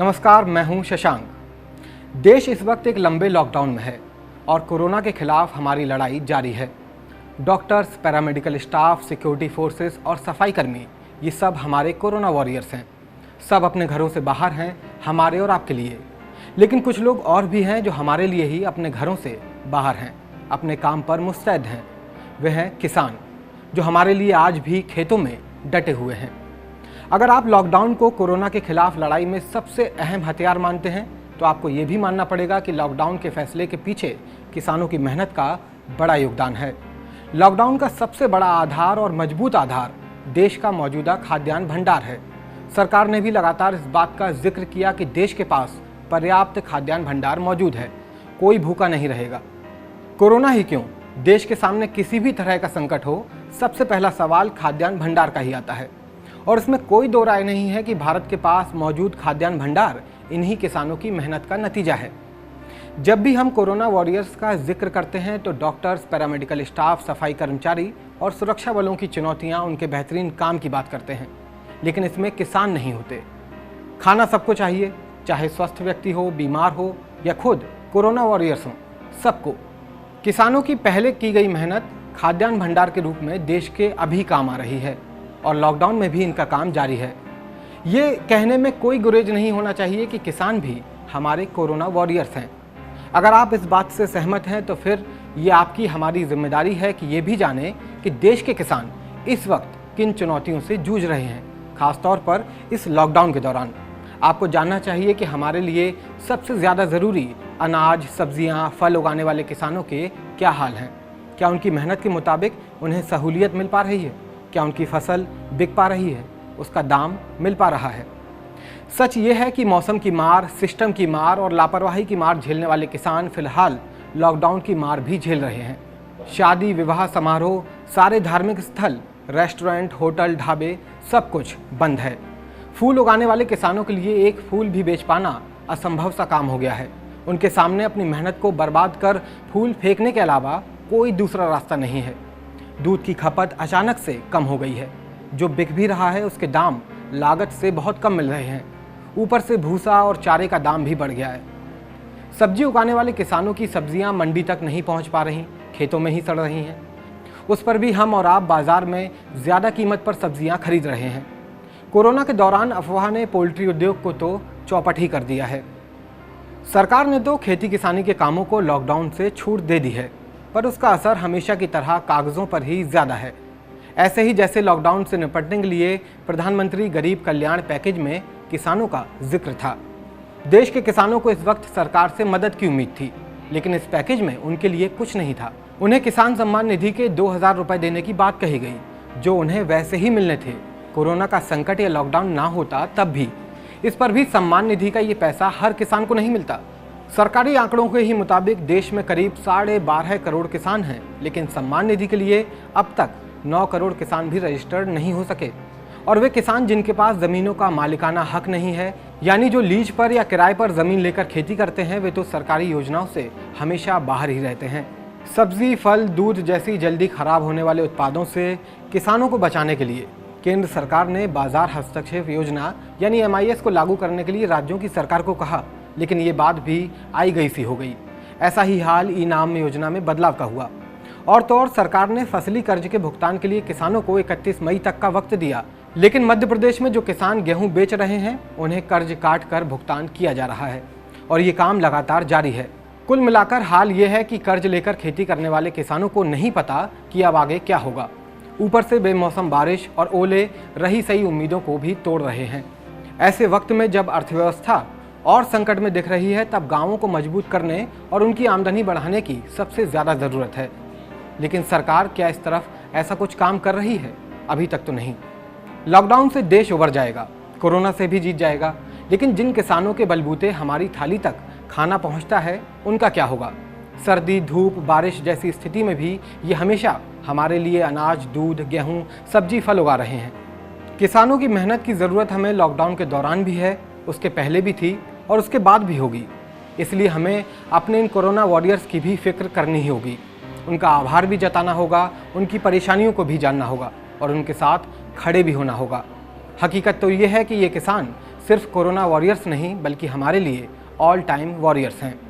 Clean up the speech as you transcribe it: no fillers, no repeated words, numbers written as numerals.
नमस्कार, मैं हूं शशांक। देश इस वक्त एक लंबे लॉकडाउन में है और कोरोना के खिलाफ हमारी लड़ाई जारी है। Doctors, paramedical staff, security forces और सफाई कर्मी, ये सब हमारे कोरोना वॉरियर्स हैं। सब अपने घरों से बाहर हैं, हमारे और आपके लिए। लेकिन कुछ लोग और भी हैं जो हमारे लिए ही अपने घरों से बाहर हैं, अपने काम पर मुस्तैद हैं। वे हैं किसान, जो हमारे लिए आज भी खेतों में डटे हुए हैं। अगर आप लॉकडाउन को कोरोना के खिलाफ लड़ाई में सबसे अहम हथियार मानते हैं, तो आपको ये भी मानना पड़ेगा कि लॉकडाउन के फैसले के पीछे किसानों की मेहनत का बड़ा योगदान है। लॉकडाउन का सबसे बड़ा आधार और मजबूत आधार देश का मौजूदा खाद्यान्न भंडार है। सरकार ने भी लगातार इस बात का जिक्र किया कि देश के पास पर्याप्त खाद्यान्न भंडार मौजूद है, कोई भूखा नहीं रहेगा। कोरोना ही क्यों, देश के सामने किसी भी तरह का संकट हो, सबसे पहला सवाल खाद्यान्न भंडार का ही आता है। और इसमें कोई दो राय नहीं है कि भारत के पास मौजूद खाद्यान्न भंडार इन्हीं किसानों की मेहनत का नतीजा है। जब भी हम कोरोना वॉरियर्स का जिक्र करते हैं तो डॉक्टर्स, पैरामेडिकल स्टाफ, सफाई कर्मचारी और सुरक्षा बलों की चुनौतियां, उनके बेहतरीन काम की बात करते हैं। लेकिन इसमें किसान नहीं होते। खाना सबको चाहिए, चाहे स्वस्थ व्यक्ति हो, बीमार हो या खुद कोरोना वॉरियर्स हो, सबको। किसानों की पहले की गई मेहनत खाद्यान्न भंडार के रूप में देश के अभी काम आ रही है और लॉकडाउन में भी इनका काम जारी है। ये कहने में कोई गुरेज नहीं होना चाहिए कि किसान भी हमारे कोरोना वॉरियर्स हैं। अगर आप इस बात से सहमत हैं तो फिर ये आपकी हमारी जिम्मेदारी है कि ये भी जाने कि देश के किसान इस वक्त किन चुनौतियों से जूझ रहे हैं, खासतौर पर इस लॉकडाउन के दौरान। आपको जानना चाहिए कि हमारे लिए सबसे ज़्यादा ज़रूरी अनाज, सब्जियां, फल उगाने वाले किसानों के क्या हाल हैं। क्या उनकी मेहनत के मुताबिक उन्हें सहूलियत मिल पा रही है? क्या उनकी फसल बिक पा रही है? उसका दाम मिल पा रहा है? सच ये है कि मौसम की मार, सिस्टम की मार और लापरवाही की मार झेलने वाले किसान फिलहाल लॉकडाउन की मार भी झेल रहे हैं। शादी, विवाह समारोह, सारे धार्मिक स्थल, रेस्टोरेंट, होटल, ढाबे, सब कुछ बंद है। फूल उगाने वाले किसानों के लिए एक फूल भी बेच पाना असंभव सा काम हो गया है। उनके सामने अपनी मेहनत को बर्बाद कर फूल फेंकने के अलावा कोई दूसरा रास्ता नहीं है। दूध की खपत अचानक से कम हो गई है। जो बिक भी रहा है उसके दाम लागत से बहुत कम मिल रहे हैं। ऊपर से भूसा और चारे का दाम भी बढ़ गया है। सब्जी उगाने वाले किसानों की सब्जियां मंडी तक नहीं पहुंच पा रही, खेतों में ही सड़ रही हैं। उस पर भी हम और आप बाजार में ज़्यादा कीमत पर सब्जियां खरीद रहे हैं। कोरोना के दौरान अफवाह ने पोल्ट्री उद्योग को तो चौपट ही कर दिया है। सरकार ने तो खेती किसानी के कामों को लॉकडाउन से छूट दे दी है, पर उसका असर हमेशा की तरह कागज़ों पर ही ज़्यादा है। ऐसे ही जैसे लॉकडाउन से निपटने के लिए प्रधानमंत्री गरीब कल्याण पैकेज में किसानों का जिक्र था। देश के किसानों को इस वक्त सरकार से मदद की उम्मीद थी, लेकिन इस पैकेज में उनके लिए कुछ नहीं था। उन्हें किसान सम्मान निधि के 2000 रुपये देने की बात कही गई, जो उन्हें वैसे ही मिलने थे। कोरोना का संकट या लॉकडाउन ना होता तब भी। इस पर भी सम्मान निधि का ये पैसा हर किसान को नहीं मिलता। सरकारी आंकड़ों के ही मुताबिक देश में करीब 12.5 करोड़ किसान हैं, लेकिन सम्मान निधि के लिए अब तक 9 करोड़ किसान भी रजिस्टर्ड नहीं हो सके। और वे किसान जिनके पास ज़मीनों का मालिकाना हक नहीं है, यानी जो लीज पर या किराए पर ज़मीन लेकर खेती करते हैं, वे तो सरकारी योजनाओं से हमेशा बाहर ही रहते हैं। सब्जी, फल, दूध जैसी जल्दी खराब होने वाले उत्पादों से किसानों को बचाने के लिए केंद्र सरकार ने बाजार हस्तक्षेप योजना यानी MIS को लागू करने के लिए राज्यों की सरकार को कहा, लेकिन ये बात भी आई गई सी हो गई। ऐसा ही हाल ई-नाम योजना में बदलाव का हुआ। और तो और सरकार ने फसली कर्ज के भुगतान के लिए किसानों को 31 मई तक का वक्त दिया, लेकिन मध्य प्रदेश में जो किसान गेहूं बेच रहे हैं उन्हें कर्ज काट कर भुगतान किया जा रहा है और ये काम लगातार जारी है। कुल मिलाकर हाल ये है कि कर्ज लेकर खेती करने वाले किसानों को नहीं पता कि अब आगे क्या होगा। ऊपर से बेमौसम बारिश और ओले रही सही उम्मीदों को भी तोड़ रहे हैं। ऐसे वक्त में जब अर्थव्यवस्था और संकट में दिख रही है, तब गांवों को मजबूत करने और उनकी आमदनी बढ़ाने की सबसे ज़्यादा ज़रूरत है। लेकिन सरकार क्या इस तरफ ऐसा कुछ काम कर रही है? अभी तक तो नहीं। लॉकडाउन से देश उबर जाएगा, कोरोना से भी जीत जाएगा, लेकिन जिन किसानों के बलबूते हमारी थाली तक खाना पहुंचता है, उनका क्या होगा? सर्दी, धूप, बारिश जैसी स्थिति में भी ये हमेशा हमारे लिए अनाज, दूध, गेहूँ, सब्जी, फल उगा रहे हैं। किसानों की मेहनत की ज़रूरत हमें लॉकडाउन के दौरान भी है, उसके पहले भी थी और उसके बाद भी होगी। इसलिए हमें अपने इन कोरोना वॉरियर्स की भी फिक्र करनी ही होगी। उनका आभार भी जताना होगा, उनकी परेशानियों को भी जानना होगा और उनके साथ खड़े भी होना होगा। हकीकत तो ये है कि ये किसान सिर्फ कोरोना वॉरियर्स नहीं बल्कि हमारे लिए ऑल टाइम वॉरियर्स हैं।